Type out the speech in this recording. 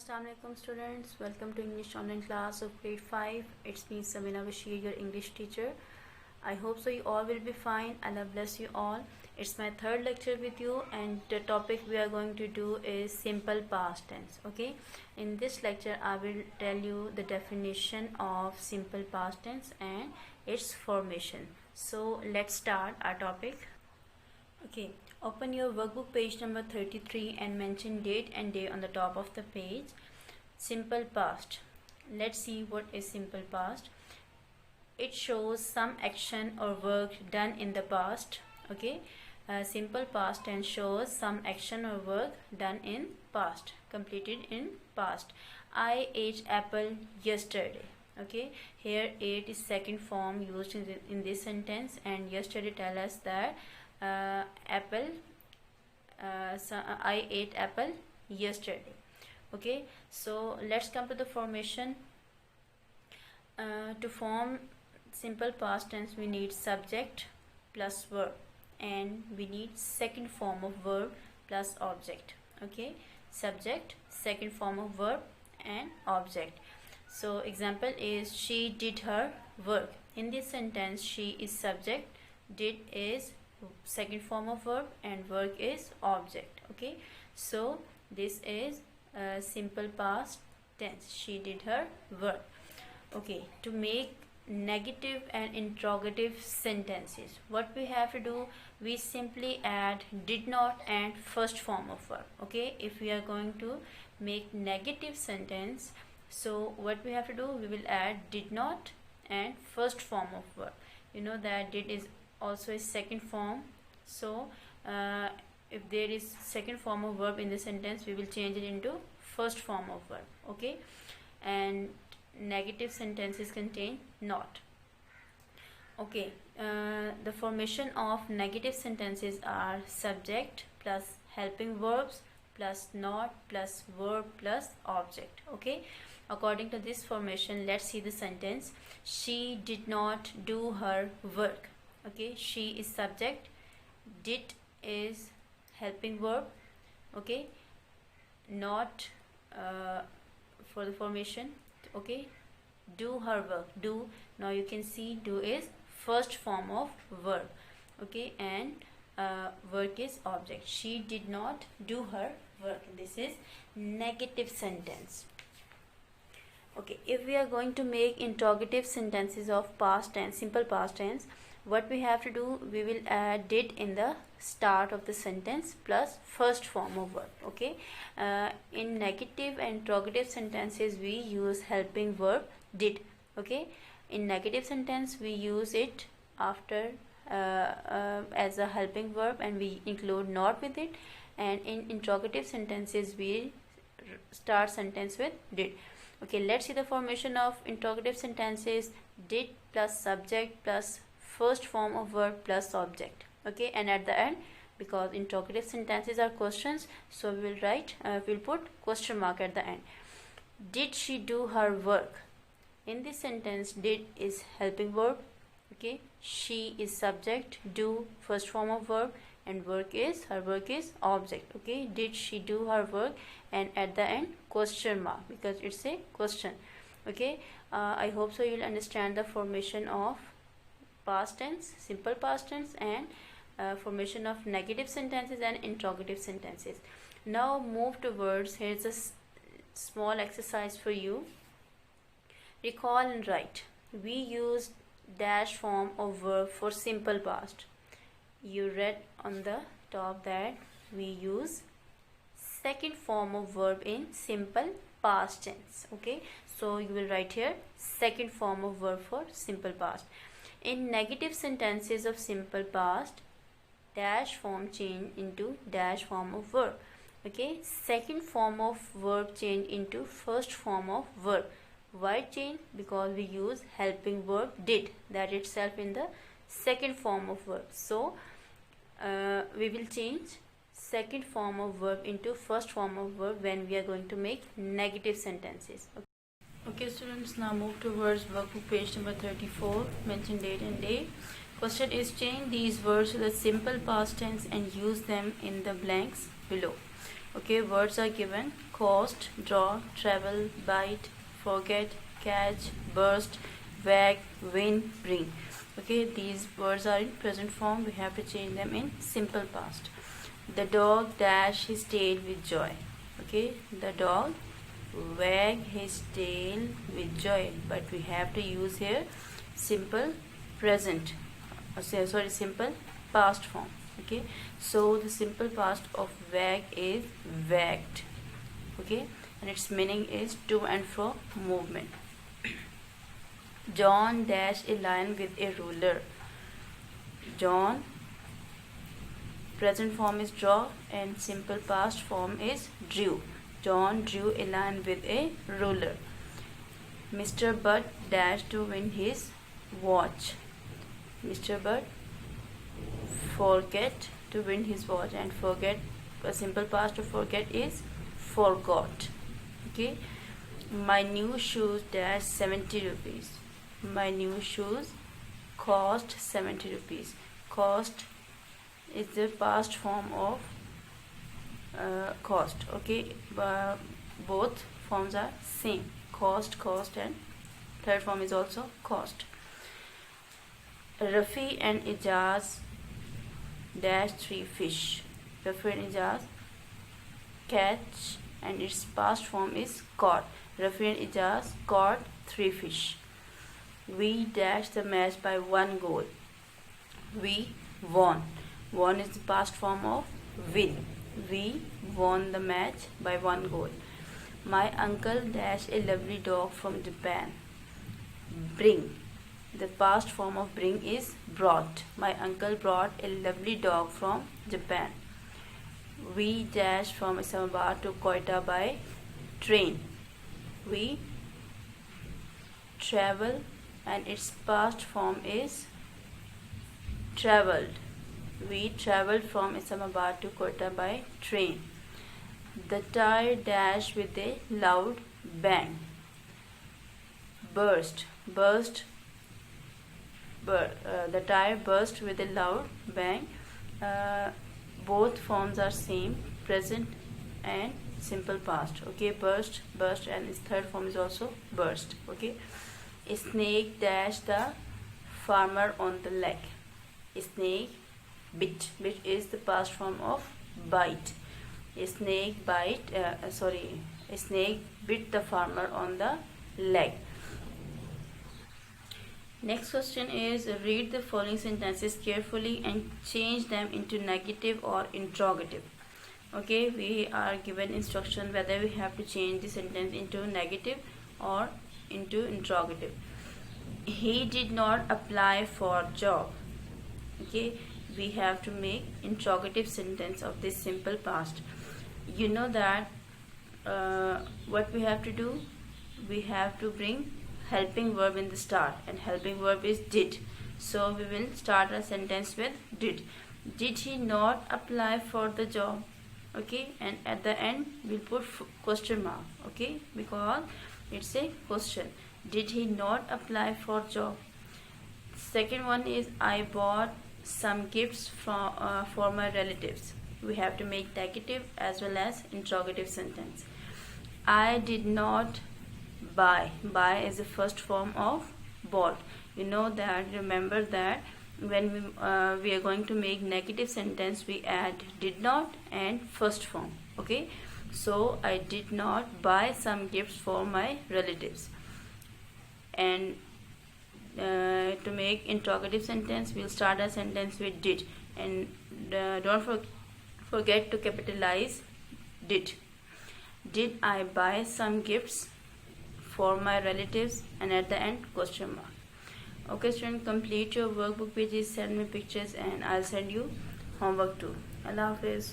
Assalamualaikum students, welcome to English online class of grade 5. It's me Samina Bashir, your English teacher. I hope so you all will be fine. Allah bless you all. It's my third lecture with you and the topic we are going to do is simple past tense. Okay, in this lecture I will tell you the definition of simple past tense and its formation. So let's start our topic. Okay, open your workbook page number 33 and mention date and day on the top of the page. Simple past. Let's see what is simple past. It shows some action or work done in the past. Okay, simple past tense shows some action or work done in past, completed in past. I ate apple yesterday. Okay, here ate is second form used in this sentence, and yesterday tell us that apple I ate apple yesterday. Okay, so let's come to the formation. To form simple past tense we need subject plus verb, and we need second form of verb plus object. Okay, subject, second form of verb and object. So example is she did her work. In this sentence she is subject, did is second form of verb and work is object. Okay, so this is simple past tense, she did her work. Okay, to make negative and interrogative sentences, what we have to do, we simply add did not and first form of verb. Okay, if we are going to make negative sentence, so what we have to do, we will add did not and first form of verb. You know that did is also a second form, so if there is second form of verb in the sentence, we will change it into first form of verb. Okay, and negative sentences contain not. Okay, the formation of negative sentences are subject plus helping verbs plus not plus verb plus object. Okay, according to this formation, let's see the sentence. She did not do her work. Okay, she is subject, did is helping verb. Okay, not for the formation. Okay, do her work, do, now you can see do is first form of verb. Okay, and work is object. She did not do her work. This is negative sentence. Okay, if we are going to make interrogative sentences of past tense, simple past tense, what we have to do, we will add did in the start of the sentence plus first form of verb. Okay, in negative and interrogative sentences we use helping verb did. Okay, in negative sentence we use it after as a helping verb and we include not with it, and in interrogative sentences we start sentence with did. Okay, let's see the formation of interrogative sentences. Did plus subject plus first form of verb plus object. Okay, and at the end, because interrogative sentences are questions, so we will write we'll put question mark at the end. Did she do her work? In this sentence, did is helping verb. Okay, she is subject, do first form of verb, and work is her work is object. Okay, did she do her work, and at the end question mark because it's a question. Okay, I hope so you'll understand the formation of past tense, simple past tense, and formation of negative sentences and interrogative sentences. Now move towards, here's a small exercise for you. Recall and write. We use dash form of verb for simple past. You read on the top that we use second form of verb in simple past tense. Okay, so you will write here second form of verb for simple past. In negative sentences of simple past, dash form change into dash form of verb. Okay, second form of verb change into first form of verb. Why change? Because we use helping verb did, that itself in the second form of verb. So we will change second form of verb into first form of verb when we are going to make negative sentences. Okay students, now move towards workbook page number 34, mention date and day. Question is change these words to the simple past tense and use them in the blanks below. Okay, words are given: cost, draw, travel, bite, forget, catch, burst, wag, win, bring. Okay, these words are in present form. We have to change them in simple past. The dog dashed his tail with joy. Okay, the dog wag his tail with joy, but we have to use here simple present, simple past form. Okay, so the simple past of wag is wagged. Okay, and its meaning is to and fro movement. John dashed a lion with a ruler. John, present form is draw and simple past form is drew. John drew a lion with a ruler. Mr. Butt dashed to win his watch. Mr. Butt forget to win his watch, and forget, a simple past of forget is forgot. Okay, my new shoes dash 70 rupees. My new shoes cost 70 rupees. Cost is the past form of cost. Okay, both forms are same: cost, cost, and third form is also cost. Rafi and Ijaz dash 3 fish. Rafi and Ijaz catch, and its past form is caught. Rafi and Ijaz caught 3 fish. We dashed the match by 1 goal. We won. Won is the past form of win. We won the match by 1 goal. My uncle dashed a lovely dog from Japan. Bring. The past form of bring is brought. My uncle brought a lovely dog from Japan. We dashed from Islamabad to Quetta by train. We travel, and its past form is traveled. We traveled from Islamabad to Quetta by train. The tire dashed with a loud bang. Burst. Burst. The tire burst with a loud bang. Both forms are same: present and simple past. Okay, burst, burst, and its third form is also burst. Okay, a snake dashed the farmer on the leg. A snake bit. Bit is the past form of bite. A snake bite. A snake bit the farmer on the leg. Next question is: read the following sentences carefully and change them into negative or interrogative. Okay, we are given instruction whether we have to change the sentence into negative or into interrogative. He did not apply for job. Okay, we have to make interrogative sentence of this simple past. You know that what we have to do? We have to bring helping verb in the start, and helping verb is did. So we will start a sentence with did. Did he not apply for the job? Okay, and at the end we'll put question mark. Okay, because it's a question. Did he not apply for job? Second one is I bought some gifts for my relatives. We have to make negative as well as interrogative sentence. I did not buy. Buy is the first form of bought. You know that, remember that when we are going to make negative sentence, we add did not and first form. Okay, so I did not buy some gifts for my relatives. And to make interrogative sentence, we'll start a sentence with did, and don't forget to capitalize did. Did I buy some gifts for my relatives? And at the end question mark. Okay student, complete your workbook pages, send me pictures, and I'll send you homework too. Allah Hafiz.